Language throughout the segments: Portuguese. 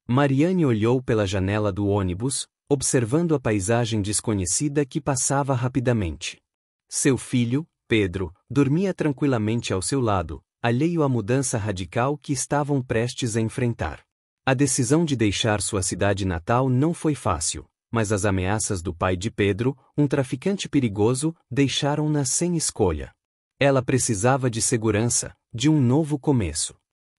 Mariane olhou pela janela do ônibus, observando a paisagem desconhecida que passava rapidamente. Seu filho, Pedro, dormia tranquilamente ao seu lado, alheio à mudança radical que estavam prestes a enfrentar. A decisão de deixar sua cidade natal não foi fácil, mas as ameaças do pai de Pedro, um traficante perigoso, deixaram-na sem escolha. Ela precisava de segurança, de um novo começo.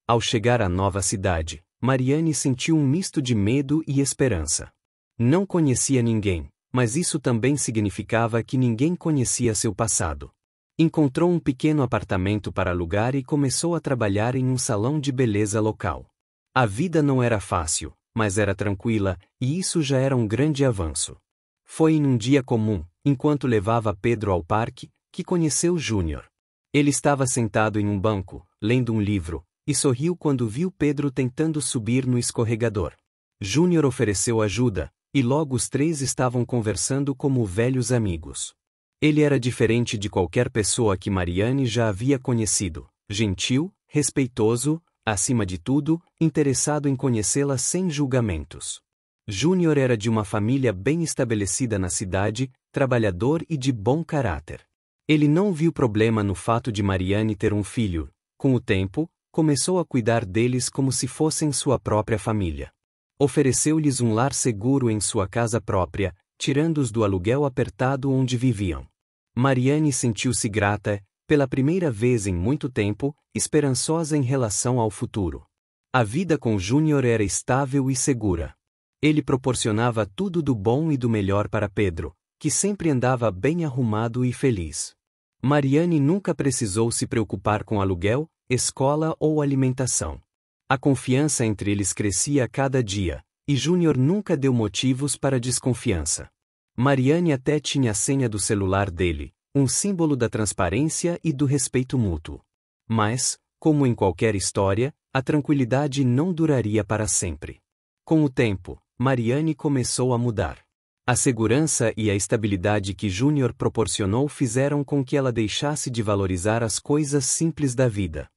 Ao chegar à nova cidade, Mariane sentiu um misto de medo e esperança. Não conhecia ninguém, mas isso também significava que ninguém conhecia seu passado. Encontrou um pequeno apartamento para alugar e começou a trabalhar em um salão de beleza local. A vida não era fácil, mas era tranquila, e isso já era um grande avanço. Foi em um dia comum, enquanto levava Pedro ao parque, que conheceu Júnior. Ele estava sentado em um banco, lendo um livro, e sorriu quando viu Pedro tentando subir no escorregador. Júnior ofereceu ajuda, e logo os três estavam conversando como velhos amigos. Ele era diferente de qualquer pessoa que Mariane já havia conhecido, gentil, respeitoso, acima de tudo, interessado em conhecê-la sem julgamentos. Júnior era de uma família bem estabelecida na cidade, trabalhador e de bom caráter. Ele não viu problema no fato de Mariane ter um filho. Com o tempo, começou a cuidar deles como se fossem sua própria família. Ofereceu-lhes um lar seguro em sua casa própria, tirando-os do aluguel apertado onde viviam. Mariane sentiu-se grata, pela primeira vez em muito tempo, esperançosa em relação ao futuro. A vida com Júnior era estável e segura. Ele proporcionava tudo do bom e do melhor para Pedro, que sempre andava bem arrumado e feliz. Mariane nunca precisou se preocupar com aluguel, escola ou alimentação. A confiança entre eles crescia a cada dia, e Júnior nunca deu motivos para desconfiança. Mariane até tinha a senha do celular dele, um símbolo da transparência e do respeito mútuo. Mas, como em qualquer história, a tranquilidade não duraria para sempre. Com o tempo, Mariane começou a mudar. A segurança e a estabilidade que Júnior proporcionou fizeram com que ela deixasse de valorizar as coisas simples da vida.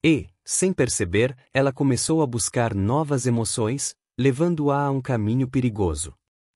E, sem perceber, ela começou a buscar novas emoções, levando-a a um caminho perigoso.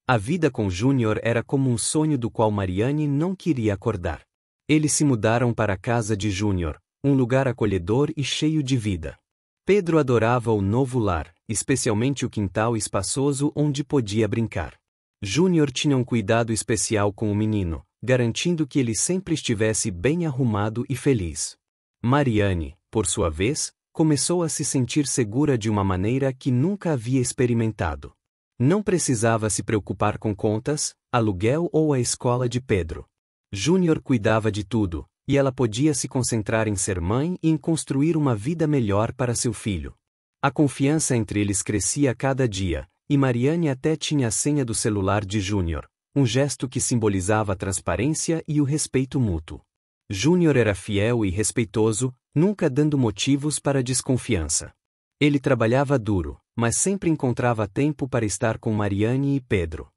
A vida com Júnior era como um sonho do qual Mariane não queria acordar. Eles se mudaram para a casa de Júnior, um lugar acolhedor e cheio de vida. Pedro adorava o novo lar, especialmente o quintal espaçoso onde podia brincar. Júnior tinha um cuidado especial com o menino, garantindo que ele sempre estivesse bem arrumado e feliz. Mariane, por sua vez, começou a se sentir segura de uma maneira que nunca havia experimentado. Não precisava se preocupar com contas, aluguel ou a escola de Pedro. Júnior cuidava de tudo, e ela podia se concentrar em ser mãe e em construir uma vida melhor para seu filho. A confiança entre eles crescia a cada dia, e Mariane até tinha a senha do celular de Júnior, um gesto que simbolizava a transparência e o respeito mútuo. Júnior era fiel e respeitoso, nunca dando motivos para desconfiança. Ele trabalhava duro, mas sempre encontrava tempo para estar com Mariane e Pedro.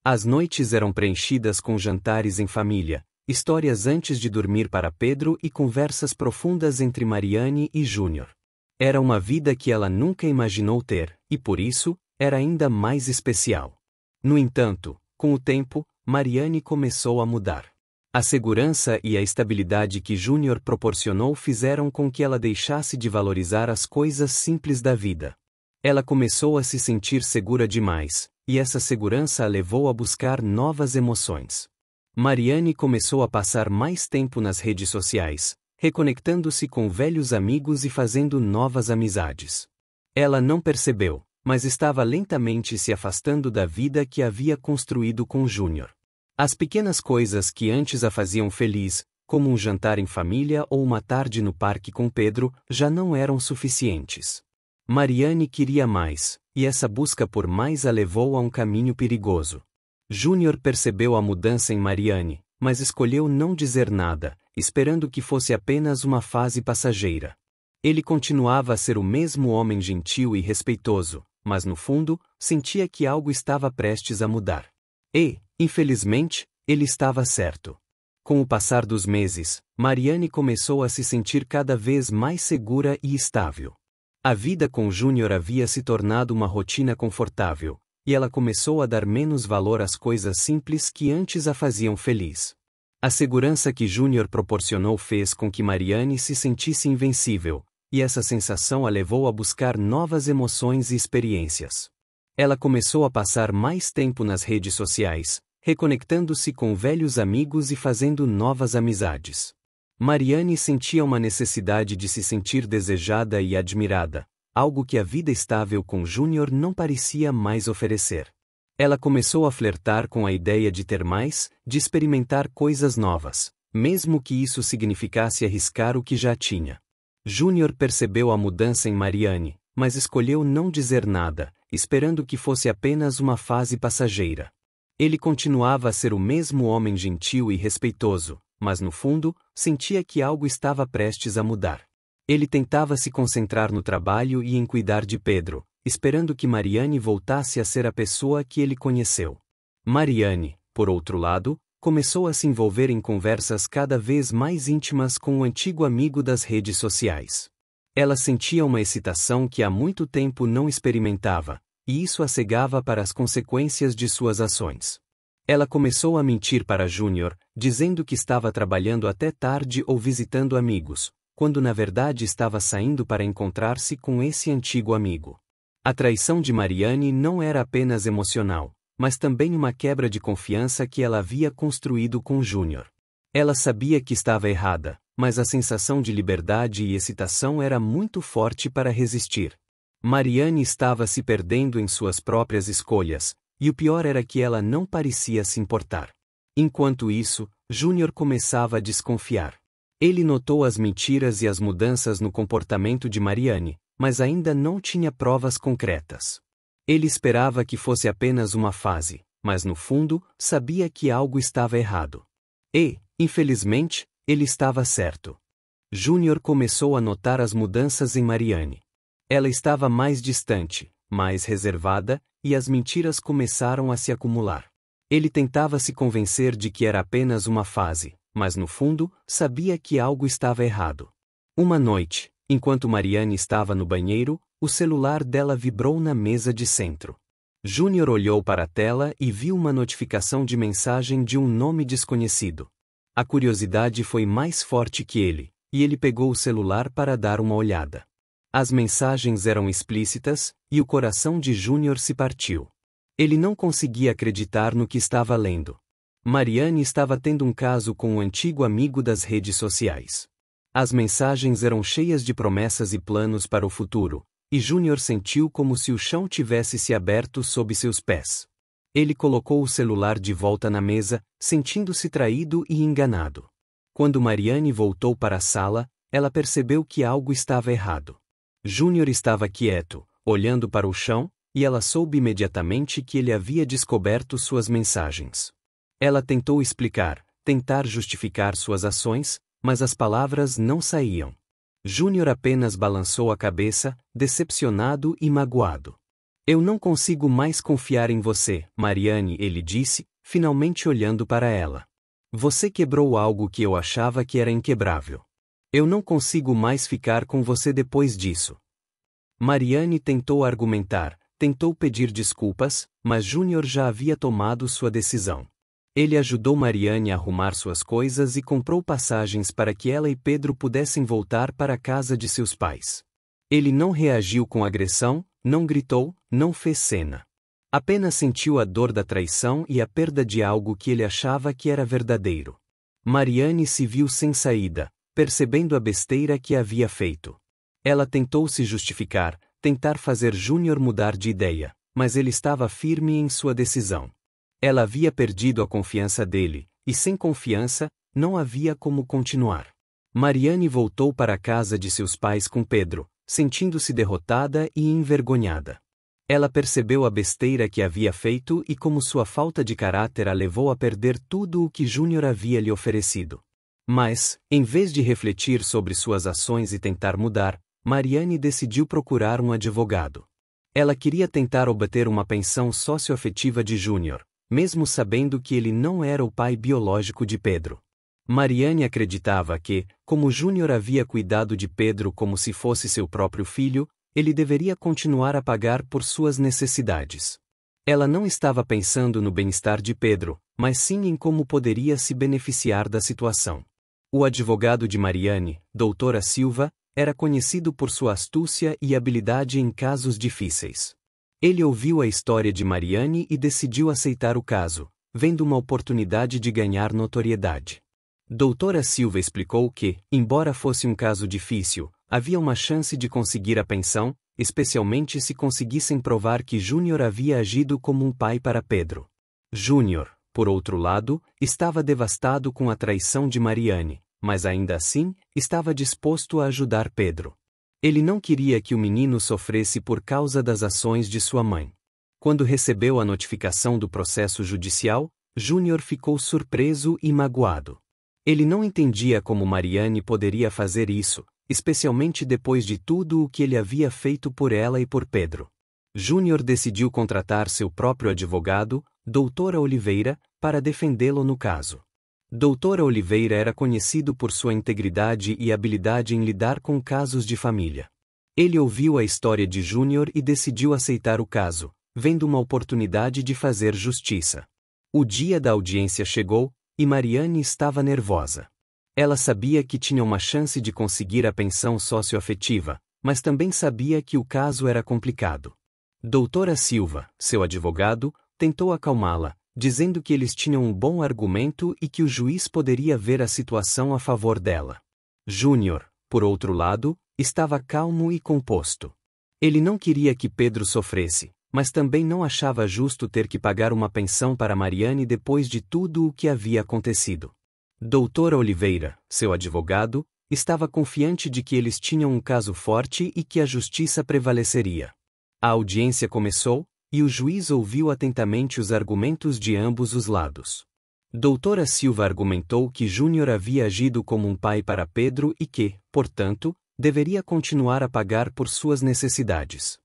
As noites eram preenchidas com jantares em família, histórias antes de dormir para Pedro e conversas profundas entre Mariane e Júnior. Era uma vida que ela nunca imaginou ter, e por isso, era ainda mais especial. No entanto, com o tempo, Mariane começou a mudar. A segurança e a estabilidade que Júnior proporcionou fizeram com que ela deixasse de valorizar as coisas simples da vida. Ela começou a se sentir segura demais, e essa segurança a levou a buscar novas emoções. Mariane começou a passar mais tempo nas redes sociais, reconectando-se com velhos amigos e fazendo novas amizades. Ela não percebeu, mas estava lentamente se afastando da vida que havia construído com Júnior. As pequenas coisas que antes a faziam feliz, como um jantar em família ou uma tarde no parque com Pedro, já não eram suficientes. Mariane queria mais, e essa busca por mais a levou a um caminho perigoso. Júnior percebeu a mudança em Mariane, mas escolheu não dizer nada, esperando que fosse apenas uma fase passageira. Ele continuava a ser o mesmo homem gentil e respeitoso, mas no fundo, sentia que algo estava prestes a mudar. E, infelizmente, ele estava certo. Com o passar dos meses, Mariane começou a se sentir cada vez mais segura e estável. A vida com Júnior havia se tornado uma rotina confortável, e ela começou a dar menos valor às coisas simples que antes a faziam feliz. A segurança que Júnior proporcionou fez com que Mariane se sentisse invencível, e essa sensação a levou a buscar novas emoções e experiências. Ela começou a passar mais tempo nas redes sociais, reconectando-se com velhos amigos e fazendo novas amizades. Mariane sentia uma necessidade de se sentir desejada e admirada, algo que a vida estável com Júnior não parecia mais oferecer. Ela começou a flertar com a ideia de ter mais, de experimentar coisas novas, mesmo que isso significasse arriscar o que já tinha. Júnior percebeu a mudança em Mariane, mas escolheu não dizer nada, esperando que fosse apenas uma fase passageira. Ele continuava a ser o mesmo homem gentil e respeitoso, mas no fundo, sentia que algo estava prestes a mudar. Ele tentava se concentrar no trabalho e em cuidar de Pedro, esperando que Mariane voltasse a ser a pessoa que ele conheceu. Mariane, por outro lado, começou a se envolver em conversas cada vez mais íntimas com o antigo amigo das redes sociais. Ela sentia uma excitação que há muito tempo não experimentava, e isso a cegava para as consequências de suas ações. Ela começou a mentir para Júnior, dizendo que estava trabalhando até tarde ou visitando amigos, quando na verdade estava saindo para encontrar-se com esse antigo amigo. A traição de Mariane não era apenas emocional, mas também uma quebra de confiança que ela havia construído com Júnior. Ela sabia que estava errada, mas a sensação de liberdade e excitação era muito forte para resistir. Mariane estava se perdendo em suas próprias escolhas, e o pior era que ela não parecia se importar. Enquanto isso, Júnior começava a desconfiar. Ele notou as mentiras e as mudanças no comportamento de Mariane, mas ainda não tinha provas concretas. Ele esperava que fosse apenas uma fase, mas no fundo, sabia que algo estava errado. E, infelizmente, ele estava certo. Júnior começou a notar as mudanças em Mariane. Ela estava mais distante, mais reservada, e as mentiras começaram a se acumular. Ele tentava se convencer de que era apenas uma fase, mas no fundo, sabia que algo estava errado. Uma noite, enquanto Mariane estava no banheiro, o celular dela vibrou na mesa de centro. Júnior olhou para a tela e viu uma notificação de mensagem de um nome desconhecido. A curiosidade foi mais forte que ele, e ele pegou o celular para dar uma olhada. As mensagens eram explícitas, e o coração de Júnior se partiu. Ele não conseguia acreditar no que estava lendo. Mariane estava tendo um caso com um antigo amigo das redes sociais. As mensagens eram cheias de promessas e planos para o futuro, e Júnior sentiu como se o chão tivesse se aberto sob seus pés. Ele colocou o celular de volta na mesa, sentindo-se traído e enganado. Quando Mariane voltou para a sala, ela percebeu que algo estava errado. Júnior estava quieto, olhando para o chão, e ela soube imediatamente que ele havia descoberto suas mensagens. Ela tentou explicar, tentar justificar suas ações, mas as palavras não saíam. Júnior apenas balançou a cabeça, decepcionado e magoado. Eu não consigo mais confiar em você, Mariane, ele disse, finalmente olhando para ela. Você quebrou algo que eu achava que era inquebrável. Eu não consigo mais ficar com você depois disso. Mariane tentou argumentar, tentou pedir desculpas, mas Júnior já havia tomado sua decisão. Ele ajudou Mariane a arrumar suas coisas e comprou passagens para que ela e Pedro pudessem voltar para a casa de seus pais. Ele não reagiu com agressão, não gritou, não fez cena. Apenas sentiu a dor da traição e a perda de algo que ele achava que era verdadeiro. Mariane se viu sem saída, percebendo a besteira que havia feito. Ela tentou se justificar, tentar fazer Júnior mudar de ideia, mas ele estava firme em sua decisão. Ela havia perdido a confiança dele, e sem confiança, não havia como continuar. Mariane voltou para a casa de seus pais com Pedro, sentindo-se derrotada e envergonhada. Ela percebeu a besteira que havia feito e como sua falta de caráter a levou a perder tudo o que Júnior havia lhe oferecido. Mas, em vez de refletir sobre suas ações e tentar mudar, Mariane decidiu procurar um advogado. Ela queria tentar obter uma pensão socioafetiva de Júnior, mesmo sabendo que ele não era o pai biológico de Pedro. Mariane acreditava que, como Júnior havia cuidado de Pedro como se fosse seu próprio filho, ele deveria continuar a pagar por suas necessidades. Ela não estava pensando no bem-estar de Pedro, mas sim em como poderia se beneficiar da situação. O advogado de Mariane, Doutora Silva, era conhecido por sua astúcia e habilidade em casos difíceis. Ele ouviu a história de Mariane e decidiu aceitar o caso, vendo uma oportunidade de ganhar notoriedade. Doutora Silva explicou que, embora fosse um caso difícil, havia uma chance de conseguir a pensão, especialmente se conseguissem provar que Júnior havia agido como um pai para Pedro. Júnior, por outro lado, estava devastado com a traição de Mariane, mas ainda assim, estava disposto a ajudar Pedro. Ele não queria que o menino sofresse por causa das ações de sua mãe. Quando recebeu a notificação do processo judicial, Júnior ficou surpreso e magoado. Ele não entendia como Mariane poderia fazer isso, especialmente depois de tudo o que ele havia feito por ela e por Pedro. Júnior decidiu contratar seu próprio advogado, Doutora Oliveira, para defendê-lo no caso. Doutora Oliveira era conhecido por sua integridade e habilidade em lidar com casos de família. Ele ouviu a história de Júnior e decidiu aceitar o caso, vendo uma oportunidade de fazer justiça. O dia da audiência chegou, e Mariane estava nervosa. Ela sabia que tinha uma chance de conseguir a pensão socioafetiva, mas também sabia que o caso era complicado. Doutora Silva, seu advogado, tentou acalmá-la, dizendo que eles tinham um bom argumento e que o juiz poderia ver a situação a favor dela. Júnior, por outro lado, estava calmo e composto. Ele não queria que Pedro sofresse, mas também não achava justo ter que pagar uma pensão para Mariane depois de tudo o que havia acontecido. Doutora Oliveira, seu advogado, estava confiante de que eles tinham um caso forte e que a justiça prevaleceria. A audiência começou, e o juiz ouviu atentamente os argumentos de ambos os lados. Doutora Silva argumentou que Júnior havia agido como um pai para Pedro e que, portanto, deveria continuar a pagar por suas necessidades.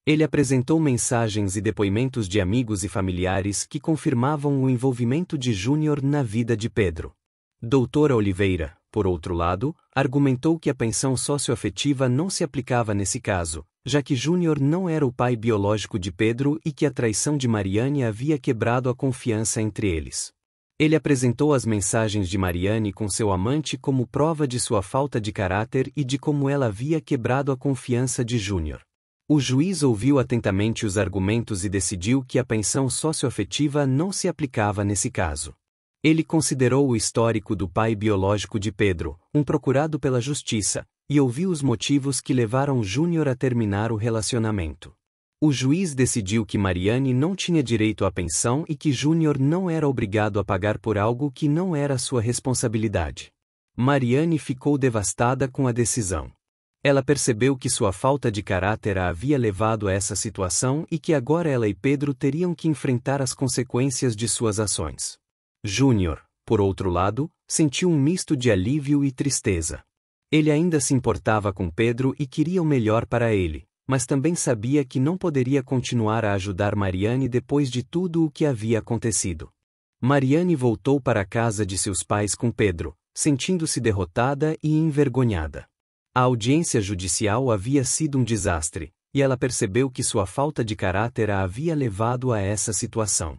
Ele apresentou mensagens e depoimentos de amigos e familiares que confirmavam o envolvimento de Júnior na vida de Pedro. Doutora Oliveira, por outro lado, argumentou que a pensão socioafetiva não se aplicava nesse caso, já que Júnior não era o pai biológico de Pedro e que a traição de Mariane havia quebrado a confiança entre eles. Ele apresentou as mensagens de Mariane com seu amante como prova de sua falta de caráter e de como ela havia quebrado a confiança de Júnior. O juiz ouviu atentamente os argumentos e decidiu que a pensão socioafetiva não se aplicava nesse caso. Ele considerou o histórico do pai biológico de Pedro, um procurado pela justiça, e ouviu os motivos que levaram Júnior a terminar o relacionamento. O juiz decidiu que Mariane não tinha direito à pensão e que Júnior não era obrigado a pagar por algo que não era sua responsabilidade. Mariane ficou devastada com a decisão. Ela percebeu que sua falta de caráter a havia levado a essa situação e que agora ela e Pedro teriam que enfrentar as consequências de suas ações. Júnior, por outro lado, sentiu um misto de alívio e tristeza. Ele ainda se importava com Pedro e queria o melhor para ele, mas também sabia que não poderia continuar a ajudar Mariane depois de tudo o que havia acontecido. Mariane voltou para a casa de seus pais com Pedro, sentindo-se derrotada e envergonhada. A audiência judicial havia sido um desastre, e ela percebeu que sua falta de caráter a havia levado a essa situação.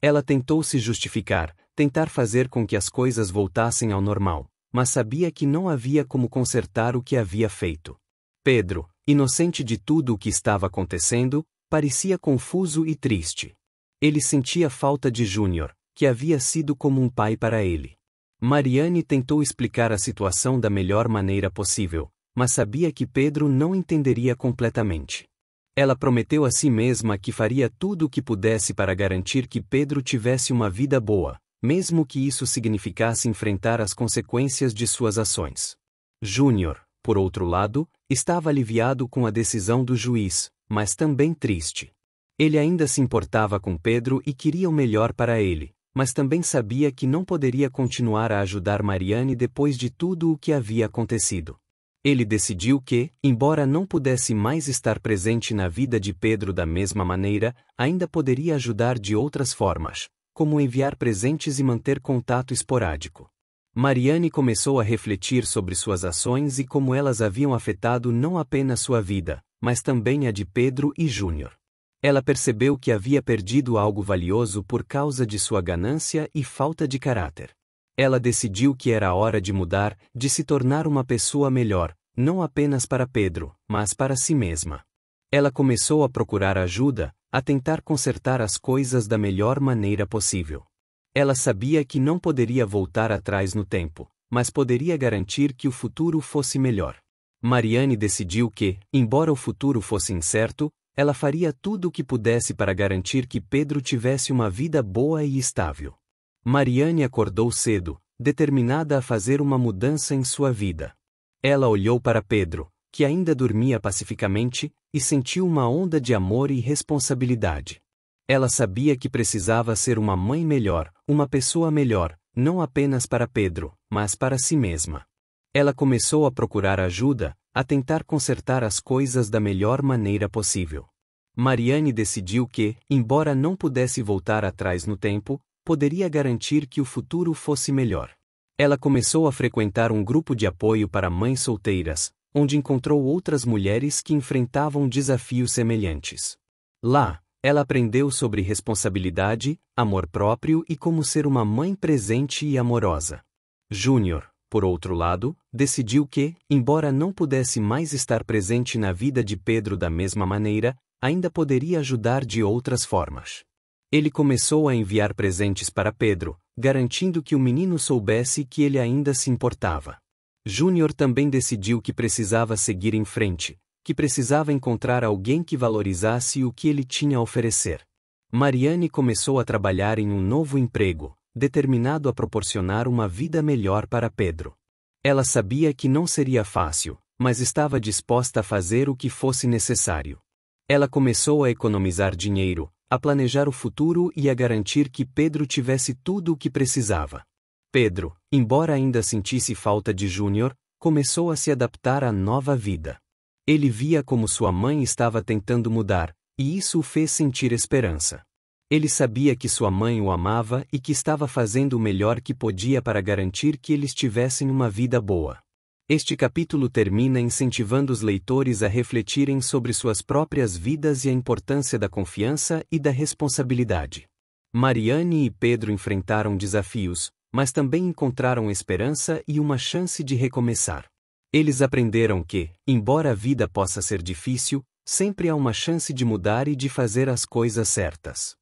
Ela tentou se justificar, tentar fazer com que as coisas voltassem ao normal, mas sabia que não havia como consertar o que havia feito. Pedro, inocente de tudo o que estava acontecendo, parecia confuso e triste. Ele sentia falta de Júnior, que havia sido como um pai para ele. Mariane tentou explicar a situação da melhor maneira possível, mas sabia que Pedro não entenderia completamente. Ela prometeu a si mesma que faria tudo o que pudesse para garantir que Pedro tivesse uma vida boa, mesmo que isso significasse enfrentar as consequências de suas ações. Júnior, por outro lado, estava aliviado com a decisão do juiz, mas também triste. Ele ainda se importava com Pedro e queria o melhor para ele, mas também sabia que não poderia continuar a ajudar Mariane depois de tudo o que havia acontecido. Ele decidiu que, embora não pudesse mais estar presente na vida de Pedro da mesma maneira, ainda poderia ajudar de outras formas, como enviar presentes e manter contato esporádico. Mariane começou a refletir sobre suas ações e como elas haviam afetado não apenas sua vida, mas também a de Pedro e Júnior. Ela percebeu que havia perdido algo valioso por causa de sua ganância e falta de caráter. Ela decidiu que era hora de mudar, de se tornar uma pessoa melhor, não apenas para Pedro, mas para si mesma. Ela começou a procurar ajuda, a tentar consertar as coisas da melhor maneira possível. Ela sabia que não poderia voltar atrás no tempo, mas poderia garantir que o futuro fosse melhor. Mariane decidiu que, embora o futuro fosse incerto, ela faria tudo o que pudesse para garantir que Pedro tivesse uma vida boa e estável. Mariane acordou cedo, determinada a fazer uma mudança em sua vida. Ela olhou para Pedro, que ainda dormia pacificamente, e sentiu uma onda de amor e responsabilidade. Ela sabia que precisava ser uma mãe melhor, uma pessoa melhor, não apenas para Pedro, mas para si mesma. Ela começou a procurar ajuda, a tentar consertar as coisas da melhor maneira possível. Mariane decidiu que, embora não pudesse voltar atrás no tempo, poderia garantir que o futuro fosse melhor. Ela começou a frequentar um grupo de apoio para mães solteiras, onde encontrou outras mulheres que enfrentavam desafios semelhantes. Lá, ela aprendeu sobre responsabilidade, amor próprio e como ser uma mãe presente e amorosa. Júnior, por outro lado, decidiu que, embora não pudesse mais estar presente na vida de Pedro da mesma maneira, ainda poderia ajudar de outras formas. Ele começou a enviar presentes para Pedro, garantindo que o menino soubesse que ele ainda se importava. Júnior também decidiu que precisava seguir em frente, que precisava encontrar alguém que valorizasse o que ele tinha a oferecer. Mariane começou a trabalhar em um novo emprego, determinado a proporcionar uma vida melhor para Pedro. Ela sabia que não seria fácil, mas estava disposta a fazer o que fosse necessário. Ela começou a economizar dinheiro, a planejar o futuro e a garantir que Pedro tivesse tudo o que precisava. Pedro, embora ainda sentisse falta de Júnior, começou a se adaptar à nova vida. Ele via como sua mãe estava tentando mudar, e isso o fez sentir esperança. Ele sabia que sua mãe o amava e que estava fazendo o melhor que podia para garantir que eles tivessem uma vida boa. Este capítulo termina incentivando os leitores a refletirem sobre suas próprias vidas e a importância da confiança e da responsabilidade. Mariane e Pedro enfrentaram desafios, mas também encontraram esperança e uma chance de recomeçar. Eles aprenderam que, embora a vida possa ser difícil, sempre há uma chance de mudar e de fazer as coisas certas.